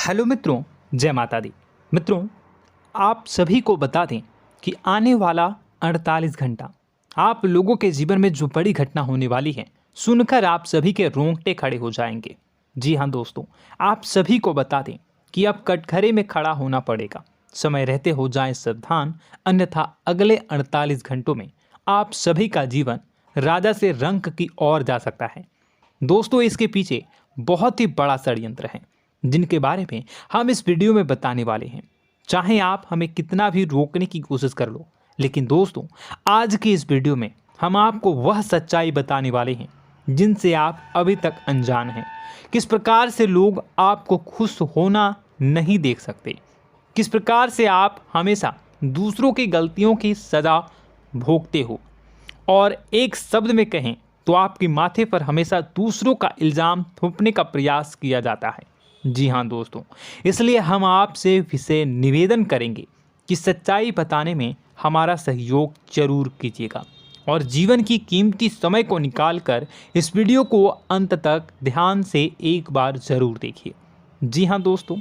Hello मित्रों, जय माता दी। मित्रों, आप सभी को बता दें कि आने वाला 48 घंटा आप लोगों के जीवन में जो बड़ी घटना होने वाली है, सुनकर आप सभी के रोंगटे खड़े हो जाएंगे। जी हाँ दोस्तों, आप सभी को बता दें कि अब कटघरे में खड़ा होना पड़ेगा। समय रहते हो जाएं सावधान, अन्यथा अगले 48 घंटों में आप सभी का जीवन राजा से रंक की ओर जा सकता है। दोस्तों, इसके पीछे बहुत ही बड़ा षड्यंत्र है जिनके बारे में हम इस वीडियो में बताने वाले हैं। चाहे आप हमें कितना भी रोकने की कोशिश कर लो, लेकिन दोस्तों आज की इस वीडियो में हम आपको वह सच्चाई बताने वाले हैं जिनसे आप अभी तक अनजान हैं। किस प्रकार से लोग आपको खुश होना नहीं देख सकते, किस प्रकार से आप हमेशा दूसरों की गलतियों की सज़ा भोगते हो, और एक शब्द में कहें तो आपके माथे पर हमेशा दूसरों का इल्ज़ाम थोपने का प्रयास किया जाता है। जी हाँ दोस्तों, इसलिए हम आपसे विशेष निवेदन करेंगे कि सच्चाई बताने में हमारा सहयोग जरूर कीजिएगा और जीवन की कीमती समय को निकालकर इस वीडियो को अंत तक ध्यान से एक बार ज़रूर देखिए। जी हाँ दोस्तों,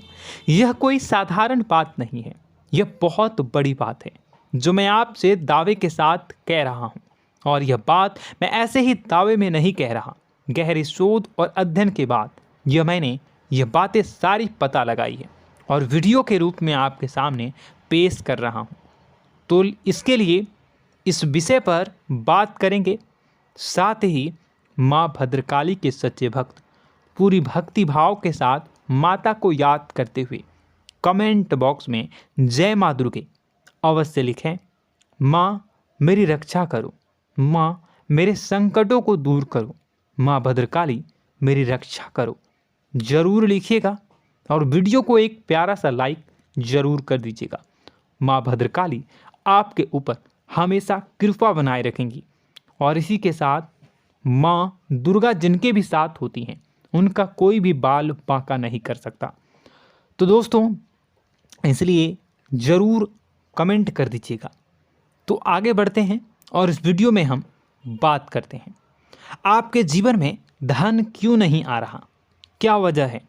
यह कोई साधारण बात नहीं है, यह बहुत बड़ी बात है जो मैं आपसे दावे के साथ कह रहा हूँ। और यह बात मैं ऐसे ही दावे में नहीं कह रहा, गहरी शोध और अध्ययन के बाद मैंने यह बातें सारी पता लगाई है और वीडियो के रूप में आपके सामने पेश कर रहा हूँ। तो इसके लिए इस विषय पर बात करेंगे। साथ ही माँ भद्रकाली के सच्चे भक्त पूरी भक्ति भाव के साथ माता को याद करते हुए कमेंट बॉक्स में जय माँ दुर्गे अवश्य लिखें। माँ मेरी रक्षा करो, माँ मेरे संकटों को दूर करो, माँ भद्रकाली मेरी रक्षा करो, जरूर लिखिएगा और वीडियो को एक प्यारा सा लाइक जरूर कर दीजिएगा। माँ भद्रकाली आपके ऊपर हमेशा कृपा बनाए रखेंगी और इसी के साथ माँ दुर्गा जिनके भी साथ होती हैं उनका कोई भी बाल बांका नहीं कर सकता। तो दोस्तों, इसलिए ज़रूर कमेंट कर दीजिएगा। तो आगे बढ़ते हैं और इस वीडियो में हम बात करते हैं, आपके जीवन में धन क्यों नहीं आ रहा, क्या वजह है।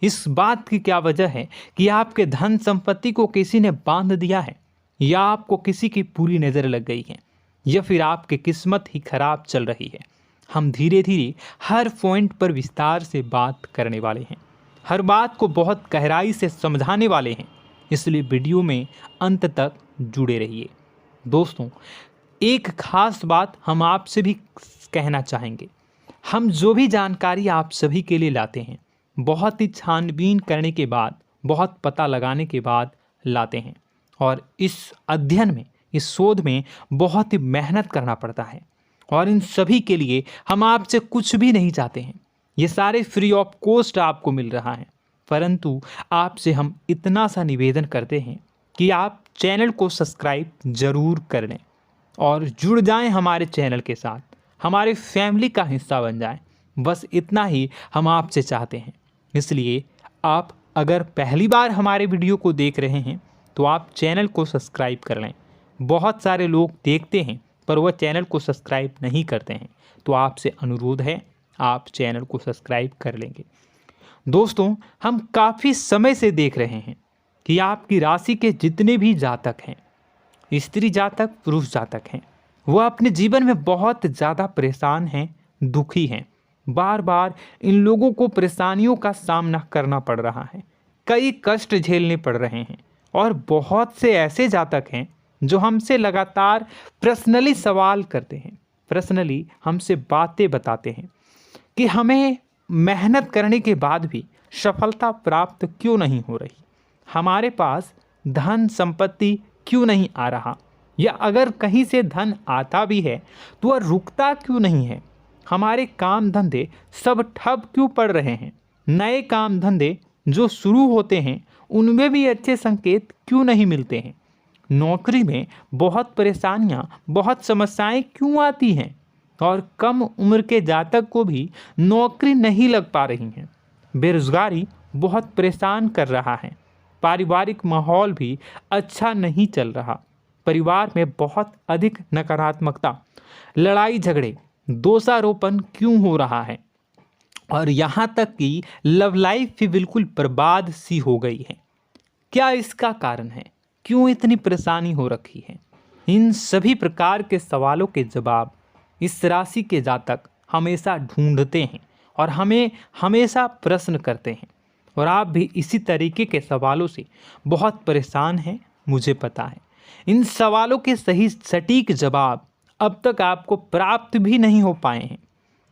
इस बात की क्या वजह है कि आपके धन संपत्ति को किसी ने बांध दिया है, या आपको किसी की पूरी नज़र लग गई है, या फिर आपकी किस्मत ही खराब चल रही है। हम धीरे धीरे हर पॉइंट पर विस्तार से बात करने वाले हैं, हर बात को बहुत गहराई से समझाने वाले हैं, इसलिए वीडियो में अंत तक जुड़े रहिए। दोस्तों, एक खास बात हम आपसे भी कहना चाहेंगे, हम जो भी जानकारी आप सभी के लिए लाते हैं बहुत ही छानबीन करने के बाद, बहुत पता लगाने के बाद लाते हैं, और इस अध्ययन में, इस शोध में बहुत ही मेहनत करना पड़ता है। और इन सभी के लिए हम आपसे कुछ भी नहीं चाहते हैं, ये सारे फ्री ऑफ कॉस्ट आपको मिल रहा है। परंतु आपसे हम इतना सा निवेदन करते हैं कि आप चैनल को सब्सक्राइब ज़रूर कर लें और जुड़ जाएं हमारे चैनल के साथ, हमारे फैमिली का हिस्सा बन जाएं। बस इतना ही हम आपसे चाहते हैं। इसलिए आप अगर पहली बार हमारे वीडियो को देख रहे हैं तो आप चैनल को सब्सक्राइब कर लें। बहुत सारे लोग देखते हैं पर वह चैनल को सब्सक्राइब नहीं करते हैं, तो आपसे अनुरोध है आप चैनल को सब्सक्राइब कर लेंगे। दोस्तों, हम काफ़ी समय से देख रहे हैं कि आपकी राशि के जितने भी जातक हैं, स्त्री जातक, पुरुष जातक हैं, वह अपने जीवन में बहुत ज़्यादा परेशान हैं, दुखी हैं। बार बार इन लोगों को परेशानियों का सामना करना पड़ रहा है, कई कष्ट झेलने पड़ रहे हैं। और बहुत से ऐसे जातक हैं जो हमसे लगातार पर्सनली सवाल करते हैं, पर्सनली हमसे बातें बताते हैं कि हमें मेहनत करने के बाद भी सफलता प्राप्त क्यों नहीं हो रही, हमारे पास धन संपत्ति क्यों नहीं आ रहा, या अगर कहीं से धन आता भी है तो वह रुकता क्यों नहीं है, हमारे काम धंधे सब ठप क्यों पड़ रहे हैं, नए काम धंधे जो शुरू होते हैं उनमें भी अच्छे संकेत क्यों नहीं मिलते हैं, नौकरी में बहुत परेशानियां, बहुत समस्याएं क्यों आती हैं, और कम उम्र के जातक को भी नौकरी नहीं लग पा रही हैं, बेरोजगारी बहुत परेशान कर रहा है, पारिवारिक माहौल भी अच्छा नहीं चल रहा, परिवार में बहुत अधिक नकारात्मकता, लड़ाई झगड़े, दोषारोपण क्यों हो रहा है, और यहाँ तक कि लव लाइफ भी बिल्कुल बर्बाद सी हो गई है। क्या इसका कारण है? क्यों इतनी परेशानी हो रखी है? इन सभी प्रकार के सवालों के जवाब इस राशि के जातक हमेशा ढूंढते हैं और हमें हमेशा प्रश्न करते हैं। और आप भी इसी तरीके के सवालों से बहुत परेशान हैं, मुझे पता है। इन सवालों के सही सटीक जवाब अब तक आपको प्राप्त भी नहीं हो पाए हैं।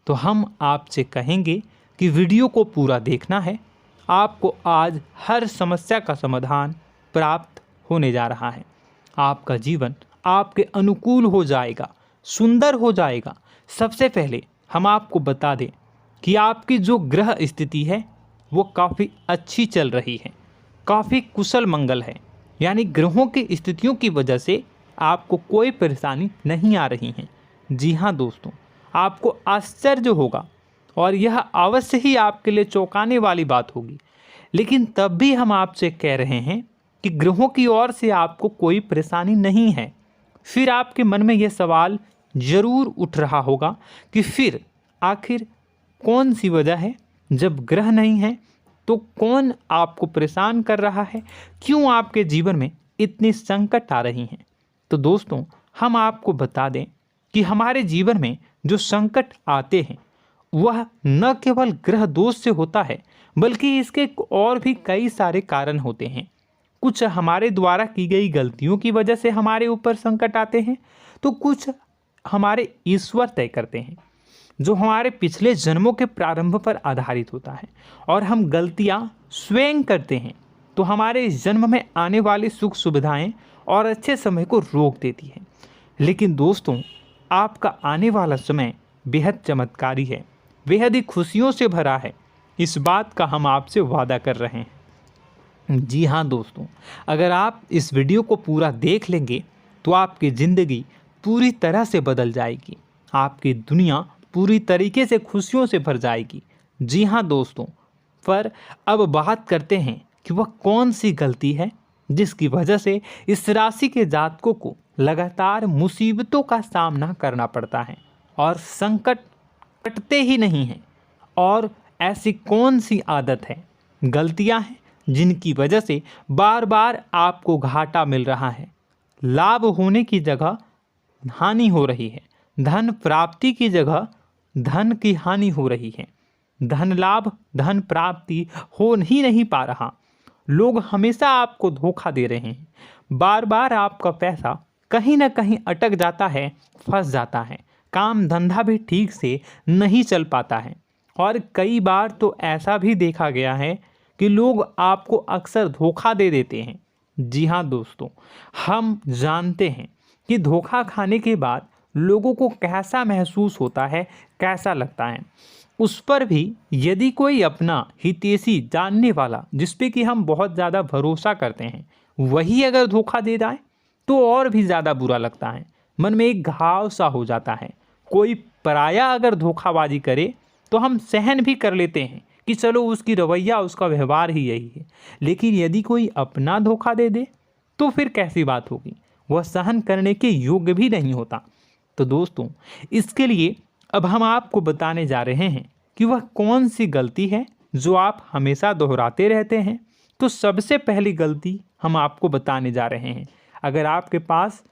तो हम आपसे कहेंगे कि वीडियो को पूरा देखना है। आपको आज हर समस्या का समाधान प्राप्त होने जा रहा है। आपका जीवन आपके अनुकूल हो जाएगा, सुंदर हो जाएगा। सबसे पहले हम आपको बता दें कि आपकी जो ग्रह स्थिति है वो काफ़ी अच्छी चल रही है, काफ़ी कुशल मंगल है। यानी ग्रहों की स्थितियों की वजह से आपको कोई परेशानी नहीं आ रही है। जी हाँ दोस्तों, आपको आश्चर्य होगा और यह अवश्य ही आपके लिए चौंकाने वाली बात होगी। लेकिन तब भी हम आपसे कह रहे हैं कि ग्रहों की ओर से आपको कोई परेशानी नहीं है। फिर आपके मन में यह सवाल जरूर उठ रहा होगा कि फिर आखिर कौन सी वजह है? जब ग्रह नहीं है तो कौन आपको परेशान कर रहा है? क्यों आपके जीवन में इतनी संकट आ रही हैं? तो दोस्तों, हम आपको बता दें कि हमारे जीवन में जो संकट आते हैं वह न केवल ग्रह दोष से होता है, बल्कि इसके और भी कई सारे कारण होते हैं। कुछ हमारे द्वारा की गई गलतियों की वजह से हमारे ऊपर संकट आते हैं, तो कुछ हमारे ईश्वर तय करते हैं, जो हमारे पिछले जन्मों के प्रारंभ पर आधारित होता है। और हम गलतियां स्वयं करते हैं तो हमारे इस जन्म में आने वाली सुख सुविधाएं और अच्छे समय को रोक देती है। लेकिन दोस्तों, आपका आने वाला समय बेहद चमत्कारी है, बेहद ही खुशियों से भरा है। इस बात का हम आपसे वादा कर रहे हैं। जी हाँ दोस्तों, अगर आप इस वीडियो को पूरा देख लेंगे तो आपकी ज़िंदगी पूरी तरह से बदल जाएगी, आपकी दुनिया पूरी तरीके से खुशियों से भर जाएगी। जी हाँ दोस्तों, पर अब बात करते हैं कि वह कौन सी गलती है जिसकी वजह से इस राशि के जातकों को लगातार मुसीबतों का सामना करना पड़ता है और संकट कटते ही नहीं हैं। और ऐसी कौन सी आदत है, गलतियां हैं जिनकी वजह से बार बार आपको घाटा मिल रहा है, लाभ होने की जगह हानि हो रही है, धन प्राप्ति की जगह धन की हानि हो रही है, धन लाभ धन प्राप्ति हो ही नहीं पा रहा, लोग हमेशा आपको धोखा दे रहे हैं, बार बार आपका पैसा कहीं ना कहीं अटक जाता है, फंस जाता है, काम धंधा भी ठीक से नहीं चल पाता है। और कई बार तो ऐसा भी देखा गया है कि लोग आपको अक्सर धोखा दे देते हैं। जी हाँ दोस्तों, हम जानते हैं कि धोखा खाने के बाद लोगों को कैसा महसूस होता है, कैसा लगता है। उस पर भी यदि कोई अपना हितैषी जानने वाला, जिस पे कि हम बहुत ज़्यादा भरोसा करते हैं, वही अगर धोखा दे जाए तो और भी ज़्यादा बुरा लगता है, मन में एक घाव सा हो जाता है। कोई पराया अगर धोखाबाजी करे तो हम सहन भी कर लेते हैं कि चलो उसकी रवैया, उसका व्यवहार ही यही है। लेकिन यदि कोई अपना धोखा दे दे तो फिर कैसी बात होगी, वह सहन करने के योग्य भी नहीं होता। तो दोस्तों, इसके लिए अब हम आपको बताने जा रहे हैं कि वह कौन सी गलती है जो आप हमेशा दोहराते रहते हैं। तो सबसे पहली गलती हम आपको बताने जा रहे हैं। अगर आपके पास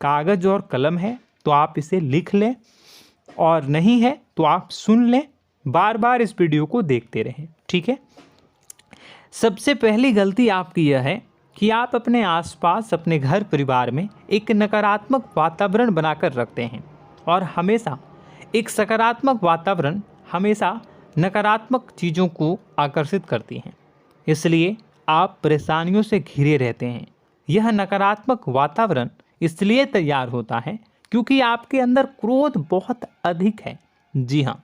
कागज़ और कलम है तो आप इसे लिख लें, और नहीं है तो आप सुन लें, बार बार इस वीडियो को देखते रहें, ठीक है। सबसे पहली गलती आपकी यह है कि आप अपने आसपास, अपने घर परिवार में एक नकारात्मक वातावरण बनाकर रखते हैं। और हमेशा एक सकारात्मक वातावरण हमेशा नकारात्मक चीज़ों को आकर्षित करती हैं, इसलिए आप परेशानियों से घिरे रहते हैं। यह नकारात्मक वातावरण इसलिए तैयार होता है क्योंकि आपके अंदर क्रोध बहुत अधिक है। जी हाँ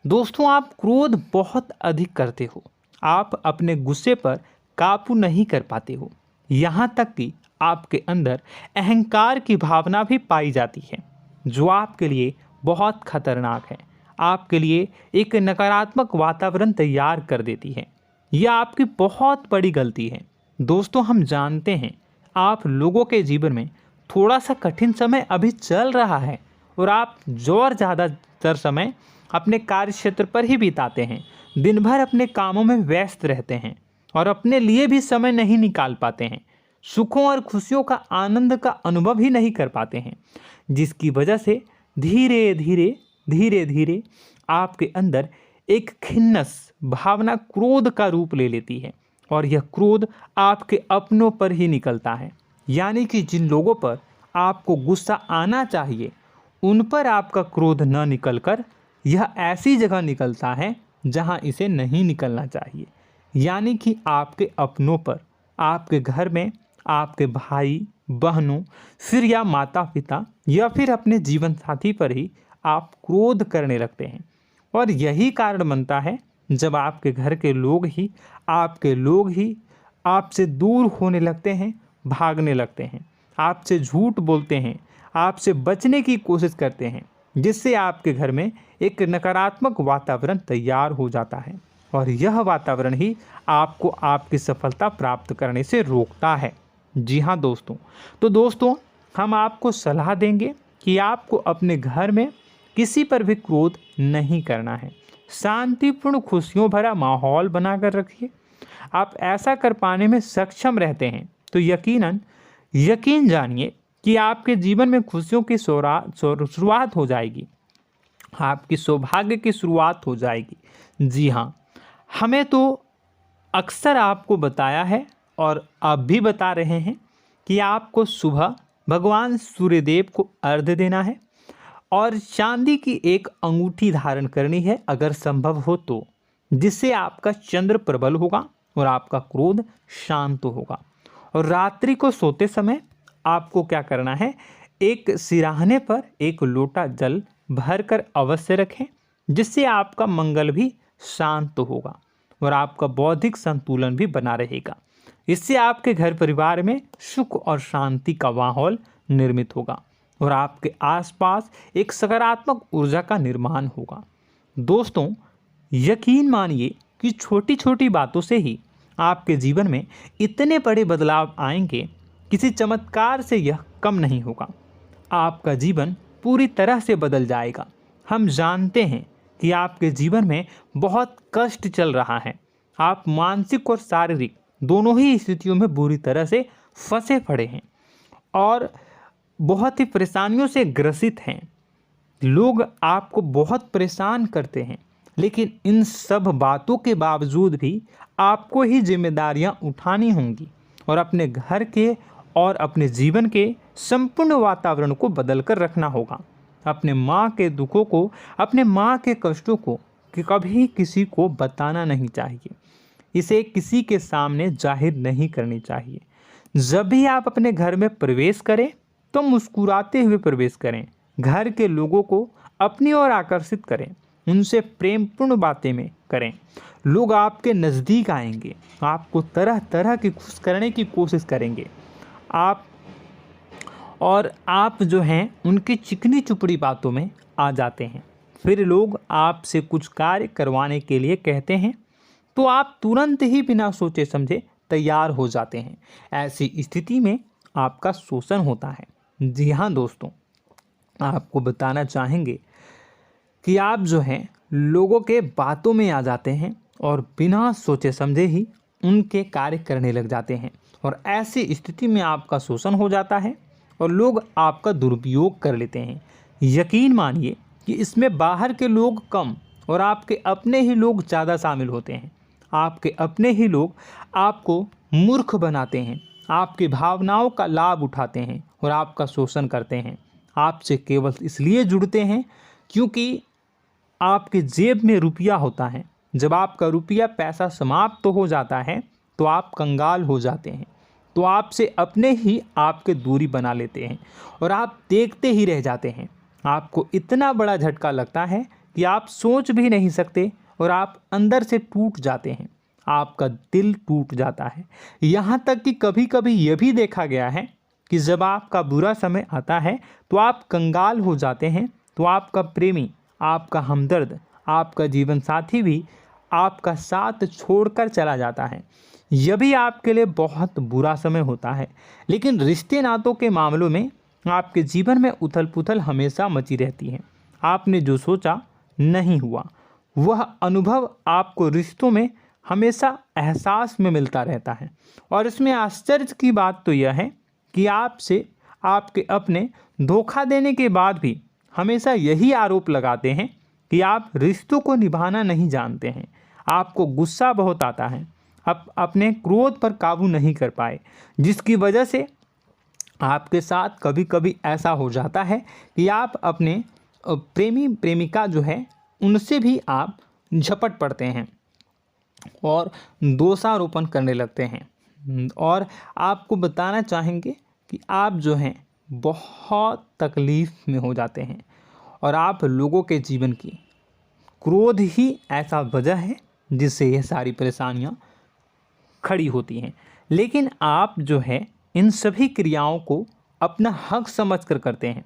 दोस्तों, आप क्रोध बहुत अधिक करते हो, आप अपने गुस्से पर काबू नहीं कर पाते हो, यहाँ तक कि आपके अंदर अहंकार की भावना भी पाई जाती है, जो आपके लिए बहुत खतरनाक है, आपके लिए एक नकारात्मक वातावरण तैयार कर देती है। यह आपकी बहुत बड़ी गलती है। दोस्तों, हम जानते हैं आप लोगों के जीवन में थोड़ा सा कठिन समय अभी चल रहा है और आप ज़्यादातर समय अपने कार्य क्षेत्र पर ही बिताते हैं, दिन भर अपने कामों में व्यस्त रहते हैं और अपने लिए भी समय नहीं निकाल पाते हैं, सुखों और खुशियों का आनंद का अनुभव ही नहीं कर पाते हैं, जिसकी वजह से धीरे धीरे धीरे धीरे आपके अंदर एक खिन्नस भावना क्रोध का रूप ले लेती है और यह क्रोध आपके अपनों पर ही निकलता है। यानी कि जिन लोगों पर आपको गुस्सा आना चाहिए उन पर आपका क्रोध न निकलकर यह ऐसी जगह निकलता है जहां इसे नहीं निकलना चाहिए। यानी कि आपके अपनों पर, आपके घर में, आपके भाई बहनों, फिर या माता पिता या फिर अपने जीवन साथी पर ही आप क्रोध करने लगते हैं। और यही कारण बनता है जब आपके घर के लोग ही आपसे दूर होने लगते हैं, भागने लगते हैं, आपसे झूठ बोलते हैं, आपसे बचने की कोशिश करते हैं, जिससे आपके घर में एक नकारात्मक वातावरण तैयार हो जाता है और यह वातावरण ही आपको आपकी सफलता प्राप्त करने से रोकता है। जी हाँ दोस्तों, तो दोस्तों हम आपको सलाह देंगे कि आपको अपने घर में किसी पर भी क्रोध नहीं करना है। शांतिपूर्ण खुशियों भरा माहौल बनाकर रखिए। आप ऐसा कर पाने में सक्षम रहते हैं तो यकीन जानिए कि आपके जीवन में खुशियों की शुरुआत हो जाएगी, आपकी सौभाग्य की शुरुआत हो जाएगी। जी हाँ, हमें तो अक्सर आपको बताया है और अब भी बता रहे हैं कि आपको सुबह भगवान सूर्यदेव को अर्घ्य देना है और चांदी की एक अंगूठी धारण करनी है अगर संभव हो तो, जिससे आपका चंद्र प्रबल होगा और आपका क्रोध शांत होगा। और रात्रि को सोते समय आपको क्या करना है, एक सिराहने पर एक लोटा जल भरकर अवश्य रखें, जिससे आपका मंगल भी शांत होगा और आपका बौद्धिक संतुलन भी बना रहेगा। इससे आपके घर परिवार में सुख और शांति का माहौल निर्मित होगा और आपके आसपास एक सकारात्मक ऊर्जा का निर्माण होगा। दोस्तों यकीन मानिए कि छोटी छोटी बातों से ही आपके जीवन में इतने बड़े बदलाव आएंगे, किसी चमत्कार से यह कम नहीं होगा। आपका जीवन पूरी तरह से बदल जाएगा। हम जानते हैं कि आपके जीवन में बहुत कष्ट चल रहा है, आप मानसिक और शारीरिक दोनों ही स्थितियों में बुरी तरह से फंसे पड़े हैं और बहुत ही परेशानियों से ग्रसित हैं। लोग आपको बहुत परेशान करते हैं, लेकिन इन सब बातों के बावजूद भी आपको ही जिम्मेदारियां उठानी होंगी और अपने घर के और अपने जीवन के संपूर्ण वातावरण को बदल कर रखना होगा। अपने माँ के दुखों को, अपने माँ के कष्टों को कभी किसी को बताना नहीं चाहिए, इसे किसी के सामने जाहिर नहीं करनी चाहिए। जब भी आप अपने घर में प्रवेश करें तो मुस्कुराते हुए प्रवेश करें, घर के लोगों को अपनी ओर आकर्षित करें, उनसे प्रेमपूर्ण बातें में करें। लोग आपके नज़दीक आएंगे, आपको तरह तरह की खुश करने की कोशिश करेंगे। आप जो हैं उनकी चिकनी चुपड़ी बातों में आ जाते हैं। फिर लोग आपसे कुछ कार्य करवाने के लिए कहते हैं तो आप तुरंत ही बिना सोचे समझे तैयार हो जाते हैं। ऐसी स्थिति में आपका शोषण होता है। जी हाँ दोस्तों, आपको बताना चाहेंगे कि आप जो हैं लोगों के बातों में आ जाते हैं और बिना सोचे समझे ही उनके कार्य करने लग जाते हैं और ऐसी स्थिति में आपका शोषण हो जाता है और लोग आपका दुरुपयोग कर लेते हैं। यकीन मानिए कि इसमें बाहर के लोग कम और आपके अपने ही लोग ज़्यादा शामिल होते हैं। आपके अपने ही लोग आपको मूर्ख बनाते हैं, आपकी भावनाओं का लाभ उठाते हैं और आपका शोषण करते हैं। आपसे केवल इसलिए जुड़ते हैं क्योंकि आपके जेब में रुपया होता है। जब आपका रुपया पैसा समाप्त हो जाता है तो आप कंगाल हो जाते हैं, तो आपसे अपने ही आपके दूरी बना लेते हैं और आप देखते ही रह जाते हैं। आपको इतना बड़ा झटका लगता है कि आप सोच भी नहीं सकते और आप अंदर से टूट जाते हैं, आपका दिल टूट जाता है। यहाँ तक कि कभी कभी यह भी देखा गया है कि जब आपका बुरा समय आता है तो आप कंगाल हो जाते हैं, तो आपका प्रेमी, आपका हमदर्द, आपका जीवन साथी भी आपका साथ छोड़कर चला जाता है। यह भी आपके लिए बहुत बुरा समय होता है। लेकिन रिश्ते नातों के मामलों में आपके जीवन में उथल पुथल हमेशा मची रहती है। आपने जो सोचा नहीं हुआ। वह अनुभव आपको रिश्तों में हमेशा एहसास में मिलता रहता है। और इसमें आश्चर्य की बात तो यह है कि आपसे आपके अपने धोखा देने के बाद भी हमेशा यही आरोप लगाते हैं कि आप रिश्तों को निभाना नहीं जानते हैं। आपको गुस्सा बहुत आता है, आप अपने क्रोध पर काबू नहीं कर पाए, जिसकी वजह से आपके साथ कभी कभी ऐसा हो जाता है कि आप अपने प्रेमी प्रेमिका जो है उनसे भी आप झपट पड़ते हैं और दोषारोपण करने लगते हैं। और आपको बताना चाहेंगे कि आप जो हैं बहुत तकलीफ़ में हो जाते हैं और आप लोगों के जीवन की क्रोध ही ऐसा वजह है जिससे ये सारी परेशानियां खड़ी होती हैं। लेकिन आप जो है इन सभी क्रियाओं को अपना हक समझकर करते हैं,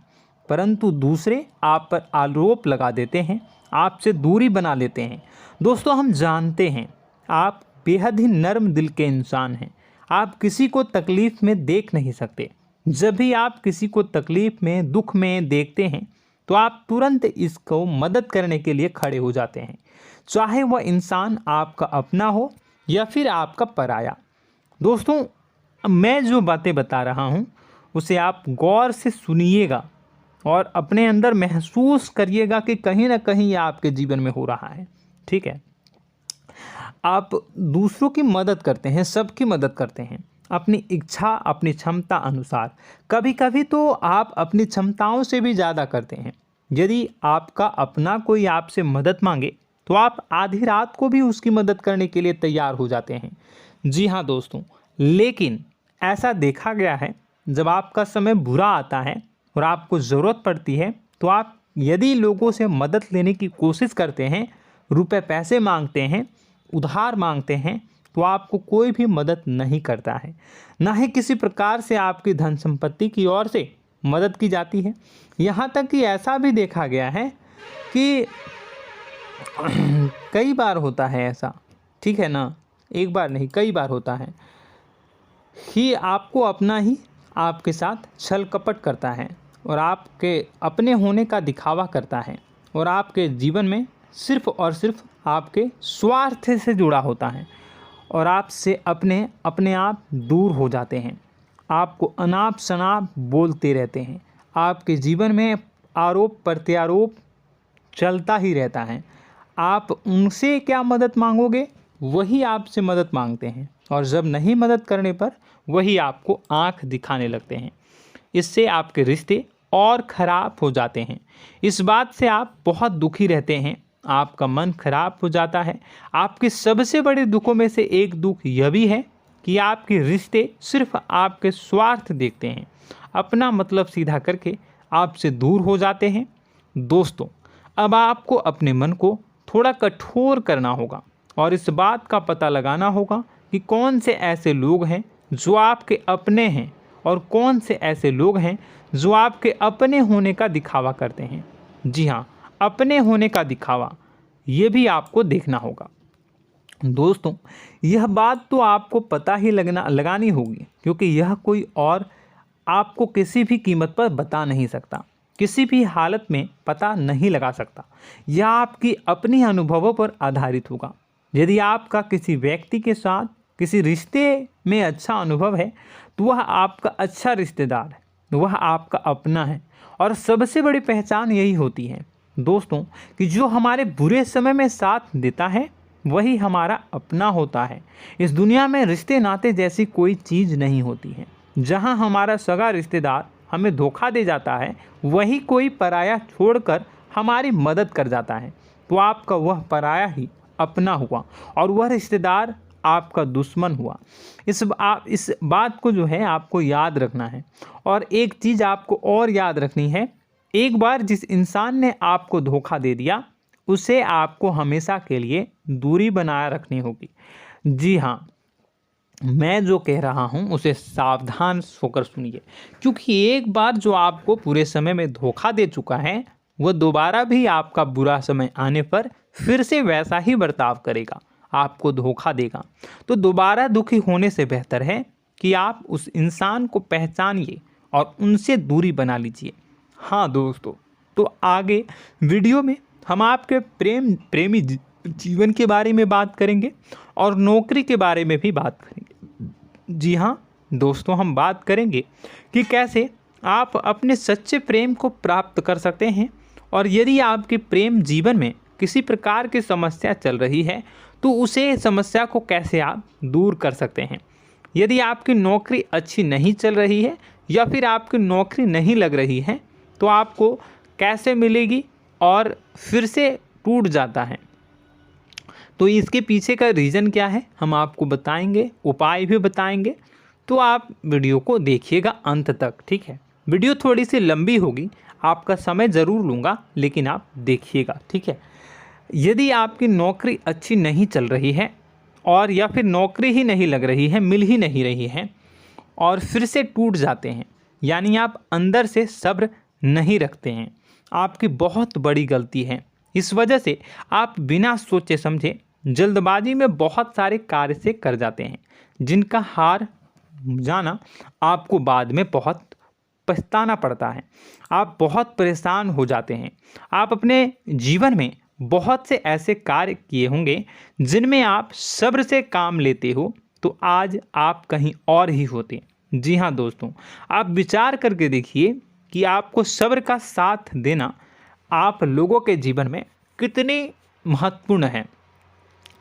परंतु दूसरे आप पर आरोप लगा देते हैं, आपसे दूरी बना लेते हैं। दोस्तों, हम जानते हैं आप बेहद ही नर्म दिल के इंसान हैं। आप किसी को तकलीफ़ में देख नहीं सकते। जब भी आप किसी को तकलीफ़ में, दुख में देखते हैं तो आप तुरंत इसको मदद करने के लिए खड़े हो जाते हैं, चाहे वह इंसान आपका अपना हो या फिर आपका पराया। दोस्तों, मैं जो बातें बता रहा हूँ उसे आप गौर से सुनिएगा और अपने अंदर महसूस करिएगा कि कहीं ना कहीं ये आपके जीवन में हो रहा है। ठीक है, आप दूसरों की मदद करते हैं, सबकी मदद करते हैं अपनी इच्छा, अपनी क्षमता अनुसार। कभी कभी तो आप अपनी क्षमताओं से भी ज़्यादा करते हैं। यदि आपका अपना कोई आपसे मदद मांगे तो आप आधी रात को भी उसकी मदद करने के लिए तैयार हो जाते हैं। जी हाँ दोस्तों, लेकिन ऐसा देखा गया है जब आपका समय बुरा आता है और आपको ज़रूरत पड़ती है तो आप यदि लोगों से मदद लेने की कोशिश करते हैं, रुपए पैसे मांगते हैं, उधार मांगते हैं, तो आपको कोई भी मदद नहीं करता है। ना ही किसी प्रकार से आपकी धन संपत्ति की ओर से मदद की जाती है। यहाँ तक कि ऐसा भी देखा गया है कि कई बार होता है ऐसा, ठीक है ना, एक बार नहीं कई बार होता है कि आपको अपना ही आपके साथ छल कपट करता है और आपके अपने होने का दिखावा करता है और आपके जीवन में सिर्फ और सिर्फ आपके स्वार्थ से जुड़ा होता है और आपसे अपने आप दूर हो जाते हैं। आपको अनाप शनाप बोलते रहते हैं। आपके जीवन में आरोप प्रत्यारोप चलता ही रहता है। आप उनसे क्या मदद मांगोगे, वही आपसे मदद मांगते हैं और जब नहीं मदद करने पर वही आपको आंख दिखाने लगते हैं। इससे आपके रिश्ते और ख़राब हो जाते हैं। इस बात से आप बहुत दुखी रहते हैं, आपका मन खराब हो जाता है। आपके सबसे बड़े दुखों में से एक दुख यह भी है कि आपके रिश्ते सिर्फ आपके स्वार्थ देखते हैं, अपना मतलब सीधा करके आपसे दूर हो जाते हैं। दोस्तों, अब आपको अपने मन को थोड़ा कठोर करना होगा और इस बात का पता लगाना होगा कि कौन से ऐसे लोग हैं जो आपके अपने हैं और कौन से ऐसे लोग हैं जो आपके अपने होने का दिखावा करते हैं। जी हाँ, अपने होने का दिखावा, ये भी आपको देखना होगा। दोस्तों, यह बात तो आपको पता ही लगानी होगी, क्योंकि यह कोई और आपको किसी भी कीमत पर बता नहीं सकता, किसी भी हालत में पता नहीं लगा सकता। यह आपकी अपनी अनुभवों पर आधारित होगा। यदि आपका किसी व्यक्ति के साथ किसी रिश्ते में अच्छा अनुभव है तो वह आपका अच्छा रिश्तेदार है, वह आपका अपना है। और सबसे बड़ी पहचान यही होती है दोस्तों कि जो हमारे बुरे समय में साथ देता है वही हमारा अपना होता है। इस दुनिया में रिश्ते नाते जैसी कोई चीज़ नहीं होती है। जहां हमारा सगा रिश्तेदार हमें धोखा दे जाता है, वही कोई पराया छोड़कर हमारी मदद कर जाता है, तो आपका वह पराया ही अपना हुआ और वह रिश्तेदार आपका दुश्मन हुआ। इस बात को जो है आपको याद रखना है। और एक चीज़ आपको और याद रखनी है, एक बार जिस इंसान ने आपको धोखा दे दिया उसे आपको हमेशा के लिए दूरी बनाए रखनी होगी। जी हाँ, मैं जो कह रहा हूँ उसे सावधान होकर सुनिए, क्योंकि एक बार जो आपको पूरे समय में धोखा दे चुका है वह दोबारा भी आपका बुरा समय आने पर फिर से वैसा ही बर्ताव करेगा, आपको धोखा देगा। तो दोबारा दुखी होने से बेहतर है कि आप उस इंसान को पहचानिए और उनसे दूरी बना लीजिए। हाँ दोस्तों, तो आगे वीडियो में हम आपके प्रेमी जीवन के बारे में बात करेंगे और नौकरी के बारे में भी बात करेंगे। जी हाँ दोस्तों, हम बात करेंगे कि कैसे आप अपने सच्चे प्रेम को प्राप्त कर सकते हैं, और यदि आपके प्रेम जीवन में किसी प्रकार की समस्या चल रही है तो उसे समस्या को कैसे आप दूर कर सकते हैं। यदि आपकी नौकरी अच्छी नहीं चल रही है या फिर आपकी नौकरी नहीं लग रही है तो आपको कैसे मिलेगी और फिर से टूट जाता है, तो इसके पीछे का रीज़न क्या है हम आपको बताएंगे, उपाय भी बताएंगे। तो आप वीडियो को देखिएगा अंत तक, ठीक है। वीडियो थोड़ी सी लंबी होगी, आपका समय ज़रूर लूँगा, लेकिन आप देखिएगा, ठीक है। यदि आपकी नौकरी अच्छी नहीं चल रही है और या फिर नौकरी ही नहीं लग रही है, मिल ही नहीं रही है और फिर से टूट जाते हैं, यानी आप अंदर से सब्र नहीं रखते हैं, आपकी बहुत बड़ी गलती है। इस वजह से आप बिना सोचे समझे जल्दबाजी में बहुत सारे कार्य से कर जाते हैं, जिनका हार जाना आपको बाद में बहुत पछताना पड़ता है। आप बहुत परेशान हो जाते हैं। आप अपने जीवन में बहुत से ऐसे कार्य किए होंगे जिनमें आप सब्र से काम लेते हो, तो आज आप कहीं और ही होते। जी हाँ दोस्तों, आप विचार करके देखिए कि आपको सब्र का साथ देना आप लोगों के जीवन में कितनी महत्वपूर्ण है।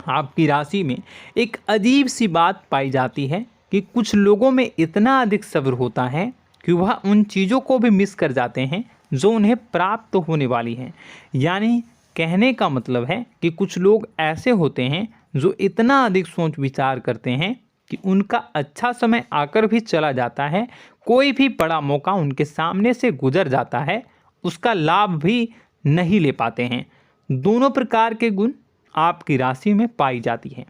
आपकी राशि में एक अजीब सी बात पाई जाती है कि कुछ लोगों में इतना अधिक सब्र होता है कि वह उन चीज़ों को भी मिस कर जाते हैं जो उन्हें प्राप्त होने वाली हैं। यानी कहने का मतलब है कि कुछ लोग ऐसे होते हैं जो इतना अधिक सोच विचार करते हैं कि उनका अच्छा समय आकर भी चला जाता है, कोई भी बड़ा मौका उनके सामने से गुजर जाता है, उसका लाभ भी नहीं ले पाते हैं। दोनों प्रकार के गुण आपकी राशि में पाई जाती हैं।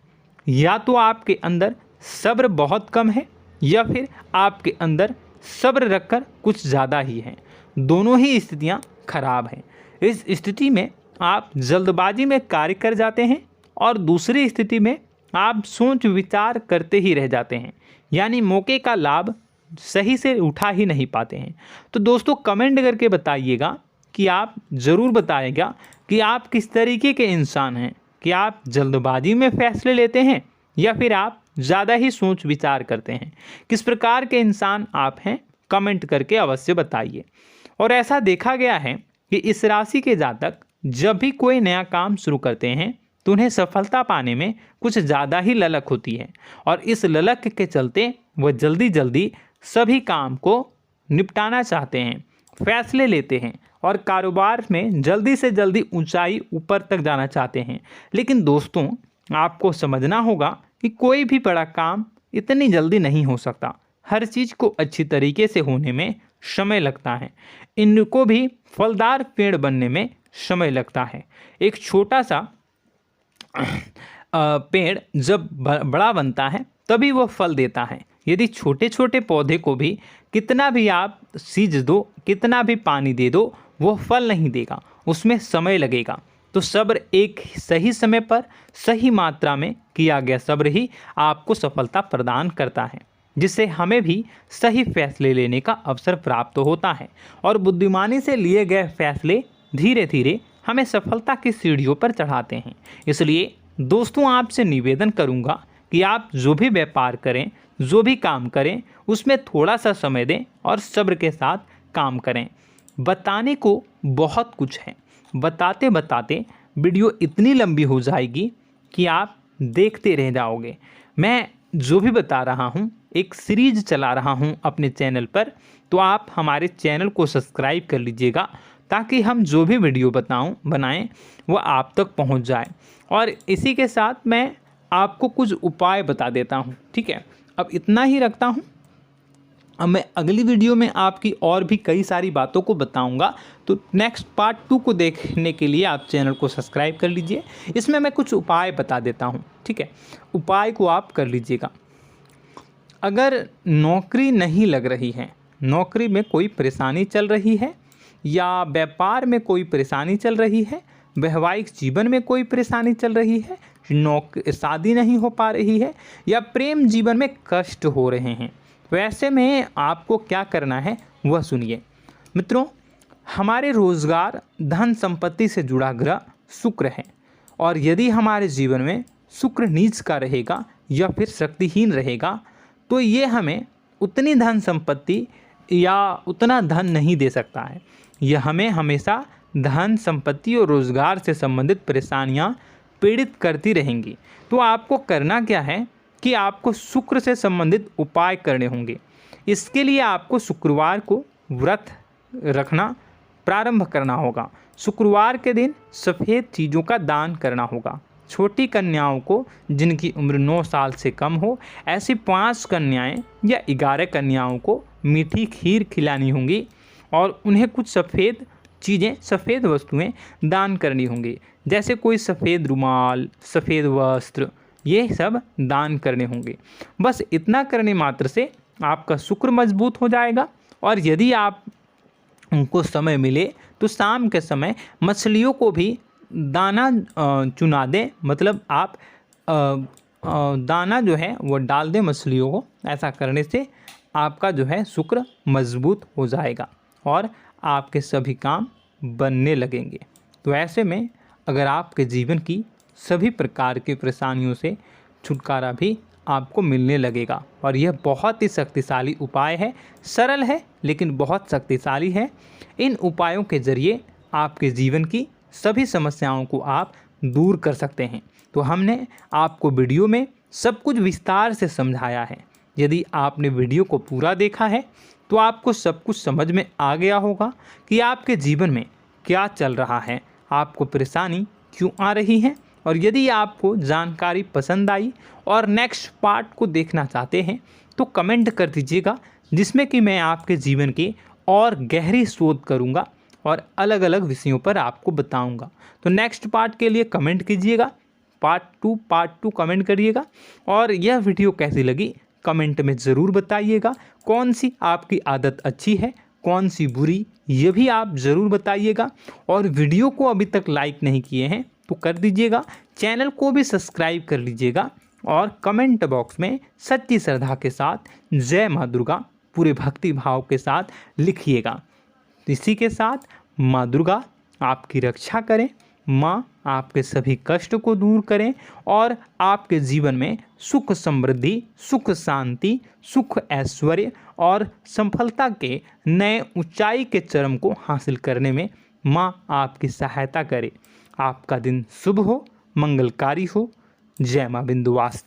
या तो आपके अंदर सब्र बहुत कम है या फिर आपके अंदर सब्र रखकर कुछ ज़्यादा ही है। दोनों ही स्थितियाँ खराब हैं। इस स्थिति में आप जल्दबाजी में कार्य कर जाते हैं और दूसरी स्थिति में आप सोच विचार करते ही रह जाते हैं, यानी मौके का लाभ सही से उठा ही नहीं पाते हैं। तो दोस्तों कमेंट करके बताइएगा कि आप ज़रूर बताइएगा कि आप किस तरीके के इंसान हैं, कि आप जल्दबाजी में फैसले लेते हैं या फिर आप ज़्यादा ही सोच विचार करते हैं। किस प्रकार के इंसान आप हैं, कमेंट करके अवश्य बताइए। और ऐसा देखा गया है कि इस राशि के जातक जब भी कोई नया काम शुरू करते हैं तो उन्हें सफलता पाने में कुछ ज़्यादा ही ललक होती है, और इस ललक के चलते वह जल्दी जल्दी सभी काम को निपटाना चाहते हैं, फैसले लेते हैं और कारोबार में जल्दी से जल्दी ऊंचाई ऊपर तक जाना चाहते हैं। लेकिन दोस्तों आपको समझना होगा कि कोई भी बड़ा काम इतनी जल्दी नहीं हो सकता। हर चीज़ को अच्छी तरीके से होने में समय लगता है। इनको भी फलदार पेड़ बनने में समय लगता है। एक छोटा सा पेड़ जब बड़ा बनता है तभी वो फल देता है। यदि छोटे छोटे पौधे को भी कितना भी आप सींच दो, कितना भी पानी दे दो, वो फल नहीं देगा, उसमें समय लगेगा। तो सब्र एक सही समय पर सही मात्रा में किया गया सब्र ही आपको सफलता प्रदान करता है, जिससे हमें भी सही फैसले लेने का अवसर प्राप्त होता है। और बुद्धिमानी से लिए गए फैसले धीरे धीरे हमें सफलता की सीढ़ियों पर चढ़ाते हैं। इसलिए दोस्तों आपसे निवेदन करूंगा कि आप जो भी व्यापार करें, जो भी काम करें, उसमें थोड़ा सा समय दें और सब्र के साथ काम करें। बताने को बहुत कुछ है, बताते बताते वीडियो इतनी लंबी हो जाएगी कि आप देखते रह जाओगे। मैं जो भी बता रहा हूँ एक सीरीज चला रहा हूँ अपने चैनल पर, तो आप हमारे चैनल को सब्सक्राइब कर लीजिएगा ताकि हम जो भी वीडियो बनाएं वो आप तक पहुँच जाए। और इसी के साथ मैं आपको कुछ उपाय बता देता हूँ, ठीक है। अब इतना ही रखता हूँ। अब मैं अगली वीडियो में आपकी और भी कई सारी बातों को बताऊंगा। तो नेक्स्ट पार्ट 2 को देखने के लिए आप चैनल को सब्सक्राइब कर लीजिए। इसमें मैं कुछ उपाय बता देता हूं, ठीक है। उपाय को आप कर लीजिएगा। अगर नौकरी नहीं लग रही है, नौकरी में कोई परेशानी चल रही है, या व्यापार में कोई परेशानी चल रही है, वैवाहिक जीवन में कोई परेशानी चल रही है, शादी नहीं हो पा रही है, या प्रेम जीवन में कष्ट हो रहे हैं, वैसे में आपको क्या करना है वह सुनिए। मित्रों, हमारे रोजगार धन संपत्ति से जुड़ा ग्रह शुक्र है, और यदि हमारे जीवन में शुक्र नीच का रहेगा या फिर शक्तिहीन रहेगा तो ये हमें उतनी धन संपत्ति या उतना धन नहीं दे सकता है। यह हमें हमेशा धन संपत्ति और रोजगार से संबंधित परेशानियां पीड़ित करती रहेंगी। तो आपको करना क्या है कि आपको शुक्र से संबंधित उपाय करने होंगे। इसके लिए आपको शुक्रवार को व्रत रखना प्रारंभ करना होगा। शुक्रवार के दिन सफ़ेद चीज़ों का दान करना होगा। छोटी कन्याओं को जिनकी उम्र 9 साल से कम हो, ऐसी 5 कन्याएं या 11 कन्याओं को मीठी खीर खिलानी होंगी और उन्हें कुछ सफ़ेद चीज़ें, सफ़ेद वस्तुएं दान करनी होंगी, जैसे कोई सफ़ेद रुमाल, सफ़ेद वस्त्र, ये सब दान करने होंगे। बस इतना करने मात्र से आपका शुक्र मजबूत हो जाएगा। और यदि आप उनको समय मिले तो शाम के समय मछलियों को भी दाना चुना दें, मतलब आप दाना जो है वो डाल दें मछलियों को। ऐसा करने से आपका जो है शुक्र मजबूत हो जाएगा और आपके सभी काम बनने लगेंगे। तो ऐसे में अगर आपके जीवन की सभी प्रकार की परेशानियों से छुटकारा भी आपको मिलने लगेगा। और यह बहुत ही शक्तिशाली उपाय है, सरल है लेकिन बहुत शक्तिशाली है। इन उपायों के ज़रिए आपके जीवन की सभी समस्याओं को आप दूर कर सकते हैं। तो हमने आपको वीडियो में सब कुछ विस्तार से समझाया है। यदि आपने वीडियो को पूरा देखा है तो आपको सब कुछ समझ में आ गया होगा कि आपके जीवन में क्या चल रहा है, आपको परेशानी क्यों आ रही है। और यदि आपको जानकारी पसंद आई और नेक्स्ट पार्ट को देखना चाहते हैं तो कमेंट कर दीजिएगा, जिसमें कि मैं आपके जीवन की और गहरी शोध करूंगा और अलग अलग विषयों पर आपको बताऊंगा। तो नेक्स्ट पार्ट के लिए कमेंट कीजिएगा, पार्ट टू कमेंट करिएगा। और यह वीडियो कैसी लगी कमेंट में ज़रूर बताइएगा। कौन सी आपकी आदत अच्छी है, कौन सी बुरी, ये भी आप ज़रूर बताइएगा। और वीडियो को अभी तक लाइक नहीं किए हैं तो कर दीजिएगा, चैनल को भी सब्सक्राइब कर लीजिएगा और कमेंट बॉक्स में सच्ची श्रद्धा के साथ जय माँ दुर्गा पूरे भक्ति भाव के साथ लिखिएगा। इसी के साथ माँ दुर्गा आपकी रक्षा करें, माँ आपके सभी कष्ट को दूर करें और आपके जीवन में सुख समृद्धि, सुख शांति, सुख ऐश्वर्य और सफलता के नए ऊंचाई के चरम को हासिल करने में माँ आपकी सहायता करे। आपका दिन शुभ हो, मंगलकारी हो। जय माँ विंध्यवासिनी।